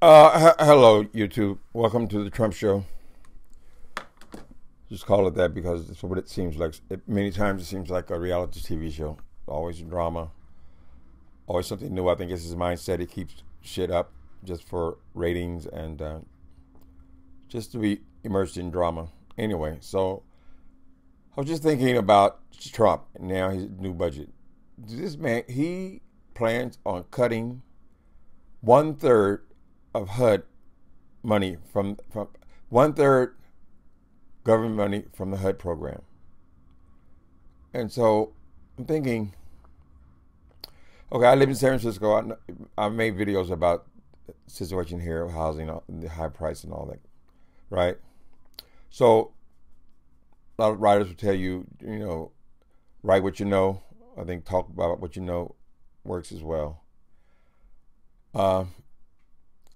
Hello, YouTube. Welcome to the Trump Show. Just call it that because it's what it seems like. Many times it seems like a reality TV show. Always drama. Always something new. I think it's his mindset. He keeps shit up just for ratings and just to be immersed in drama. Anyway, so I was just thinking about Trump and now his new budget. This man, he plans on cutting 1/3 of HUD money from 1/3 government money from the HUD program. And so I'm thinking, okay, I live in San Francisco. I made videos about the situation here, housing, the high price and all that, right? So a lot of writers will tell you, write what you know. I think talk about what you know works as well.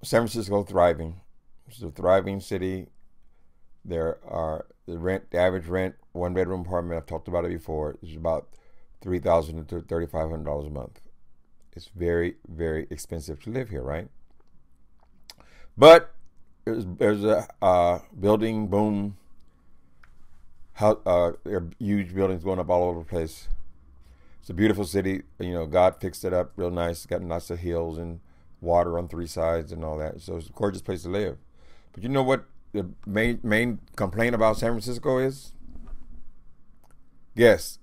San Francisco thriving. It's a thriving city. There are the average rent, one-bedroom apartment. I've talked about it before. It's about $3,000 to $3,500 a month. It's very, very expensive to live here, right? But there's a building boom. There are huge buildings going up all over the place. It's a beautiful city. God fixed it up real nice. It's got lots of hills and water on three sides and all that. So it's a gorgeous place to live. But you know what the main complaint about San Francisco is? Yes,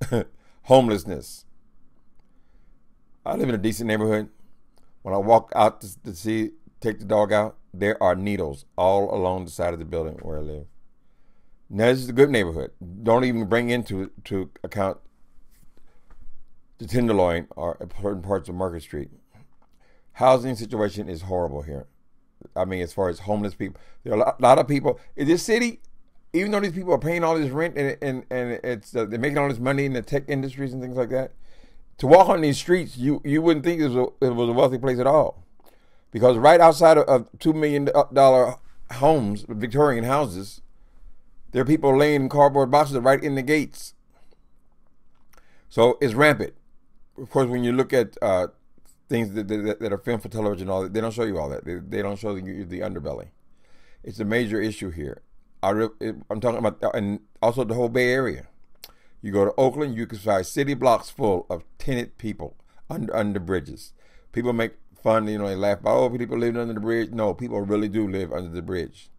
homelessness. I live in a decent neighborhood. When I walk out to take the dog out, there are needles all along the side of the building where I live. Now, this is a good neighborhood. Don't even bring into account the Tenderloin or certain parts of Market Street. Housing situation is horrible here. I mean, as far as homeless people, there are a lot of people in this city. Even though these people are paying all this rent and it's they're making all this money in the tech industries and things like that, to walk on these streets, you wouldn't think it was a wealthy place at all, because right outside of $2 million homes, Victorian houses, there are people laying in cardboard boxes right in the gates. So it's rampant. Of course, when you look at things that are filmed for television and all that, they don't show you all that. They don't show you the underbelly. It's a major issue here. I'm talking about, and also the whole Bay Area. You go to Oakland, you can find city blocks full of tenant people under bridges. People make fun, they laugh about, oh, people living under the bridge. No, people really do live under the bridge.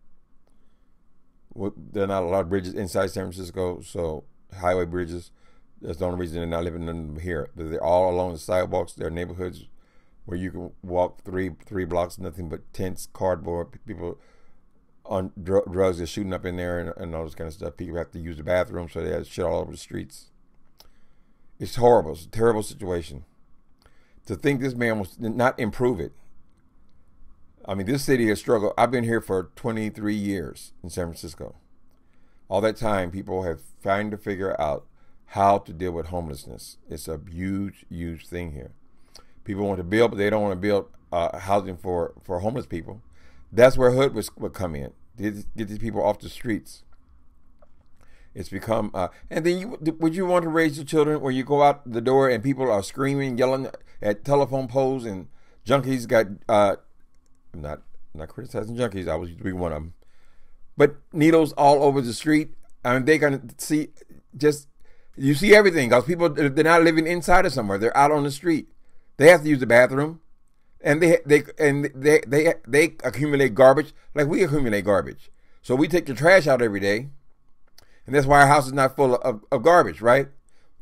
There are not a lot of bridges inside San Francisco, so highway bridges. That's the only reason they're not living under them here. They're all along the sidewalks. There are neighborhoods where you can walk three blocks, nothing but tents, cardboard. People on drugs are shooting up in there and all this kind of stuff. People have to use the bathroom, so they have shit all over the streets. It's horrible. It's a terrible situation. To think this man will not improve it. I mean, this city has struggled. I've been here for 23 years in San Francisco. All that time, people have tried to figure out how to deal with homelessness. It's a huge, huge thing here. People want to build, but they don't want to build housing for homeless people. That's where HUD would come in. Get these people off the streets. It's become, and then would you want to raise your children where you go out the door and people are screaming, yelling at telephone poles, and junkies got, I'm not criticizing junkies, I was used to be one of them, but needles all over the street. I mean, they're going to see, you see everything, because people, they're not living inside of somewhere. They're out on the street. They have to use the bathroom, and they accumulate garbage like we accumulate garbage. So we take the trash out every day, and that's why our house is not full of garbage, right?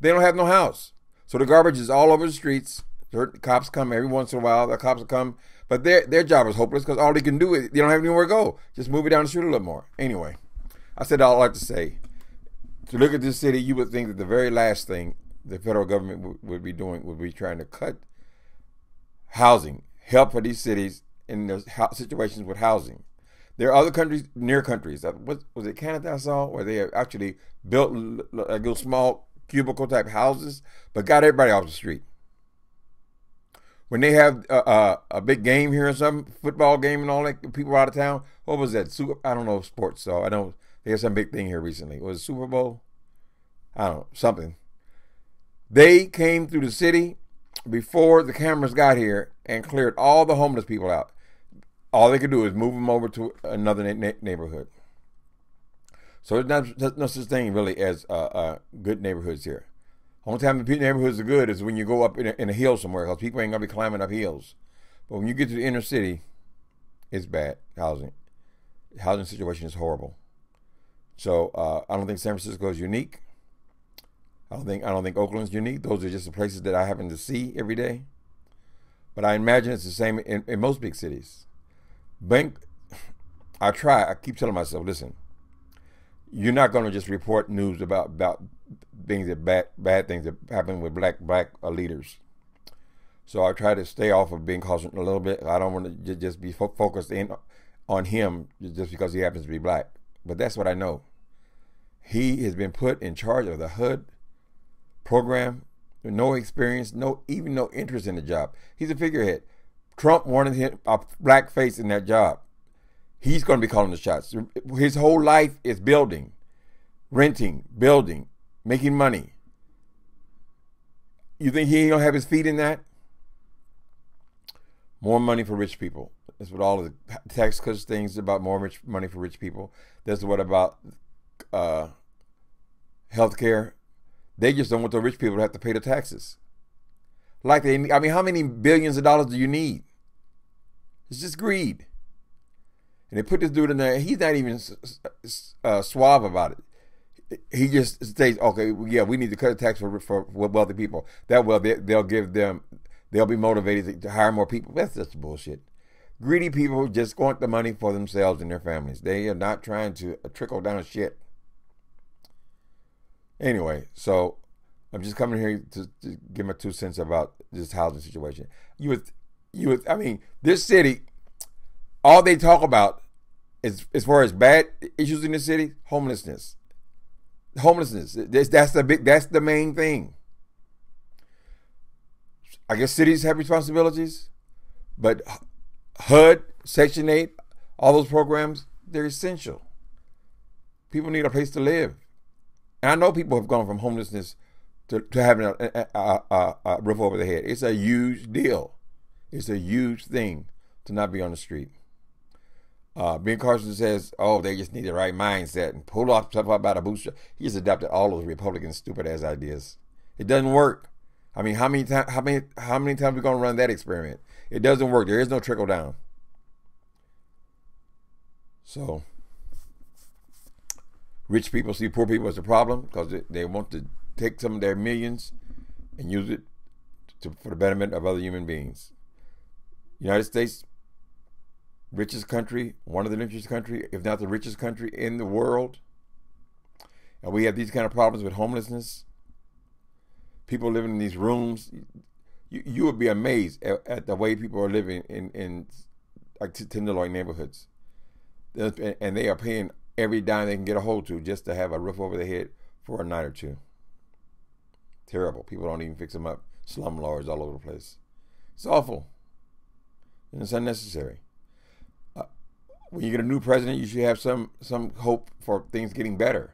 They don't have no house, so the garbage is all over the streets. The cops come every once in a while. The cops will come, but their job is hopeless because all they can do is they don't have anywhere to go. Just move it down the street a little more. Anyway, I said all I like to say. To look at this city, you would think that the very last thing the federal government would be doing would be trying to cut housing, help for these cities in their situations with housing. There are other countries, near countries. Was it Canada I saw, where they have actually built like little small cubicle type houses, but got everybody off the street. When they have a big game here or something, football game and all that, people out of town. What was that? I don't know sports, so I don't. They had some big thing here recently. Was it Super Bowl? I don't know, something. They came through the city before the cameras got here and cleared all the homeless people out. all they could do is move them over to another neighborhood. So there's no such thing really as good neighborhoods here. Only time the neighborhoods are good is when you go up in a hill somewhere, because people ain't gonna be climbing up hills. But when you get to the inner city, it's bad housing. Housing situation is horrible. So I don't think San Francisco is unique. I don't think Oakland's unique. Those are just the places that I happen to see every day. But I imagine it's the same in most big cities. I keep telling myself, listen, you're not going to just report news about things that bad things that happen with black leaders. So I try to stay off of being cautious a little bit. I don't want to just be focused on him just because he happens to be black. But that's what I know. He has been put in charge of the HUD program with no experience, even no interest in the job. He's a figurehead. Trump wanted him a black face in that job. He's going to be calling the shots. His whole life is building, renting, building, making money. You think he ain't going to have his feet in that? More money for rich people. That's what all of the tax cuts things about more money for rich people. That's what about health care. They just don't want the rich people to have to pay the taxes. How many billions of dollars do you need? It's just greed. And they put this dude in there. He's not even suave about it. He just states, okay, yeah, we need to cut the tax for wealthy people. That way they'll be motivated to hire more people. That's just bullshit. Greedy people just want the money for themselves and their families. They are not trying to trickle down shit. Anyway, so I'm just coming here to give my 2 cents about this housing situation. This city, all they talk about is, as far as bad issues in the city, homelessness. Homelessness. That's the main thing. I guess cities have responsibilities, but HUD, Section 8, all those programs, they're essential. People need a place to live. And I know people have gone from homelessness to having a roof over their head. It's a huge deal. It's a huge thing to not be on the street. Ben Carson says, oh, they just need the right mindset and pull off stuff about a bootstrap. He's adopted all those Republican stupid ass ideas. It doesn't work. I mean, how many times are we going to run that experiment? It doesn't work. There is no trickle down. So rich people see poor people as a problem because they want to take some of their millions and use it for the betterment of other human beings. United States, richest country, one of the richest country, if not the richest country in the world. And we have these kind of problems with homelessness. People living in these rooms. You would be amazed at the way people are living in like Tenderloin neighborhoods. And they are paying every dime they can get a hold to just to have a roof over their head for a night or two. Terrible. People don't even fix them up. Slumlords all over the place. It's awful. And it's unnecessary. When you get a new president, you should have some hope for things getting better.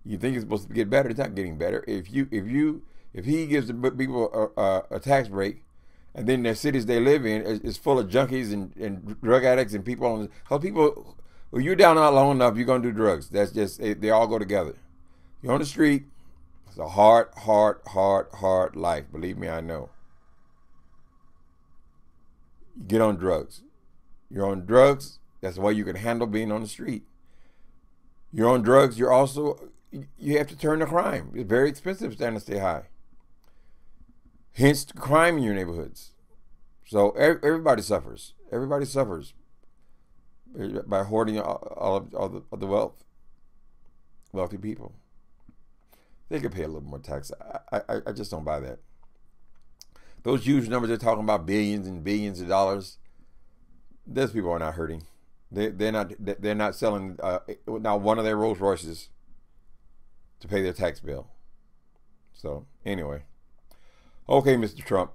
You think it's supposed to get better, it's not getting better. If he gives the people a tax break, and then their cities they live in is full of junkies and drug addicts and people when you're down out long enough, you're gonna do drugs. That's just they all go together. You're on the street. It's a hard life. Believe me, I know. You get on drugs. You're on drugs. That's the way you can handle being on the street. You're on drugs. You have to turn to crime. It's very expensive to stay high. Hence, crime in your neighborhoods. So everybody suffers. Everybody suffers by hoarding all of the wealthy people. They could pay a little more tax. I just don't buy that. Those huge numbers they're talking about, billions and billions of dollars. Those people are not hurting. They're not selling not one of their Rolls Royces to pay their tax bill. So anyway, okay, Mr. Trump.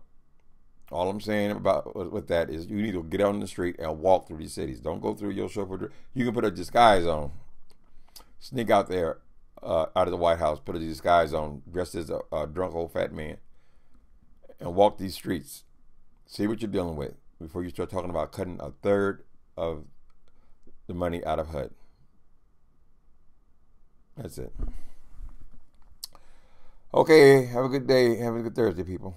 All I'm saying with that is you need to get out on the street and walk through these cities. Don't go through your chauffeur. You can put a disguise on. Sneak out there out of the White House, put a disguise on, dressed as a drunk old fat man, and walk these streets. See what you're dealing with before you start talking about cutting a third of the money out of HUD. That's it. Okay, have a good day. Have a good Thursday, people.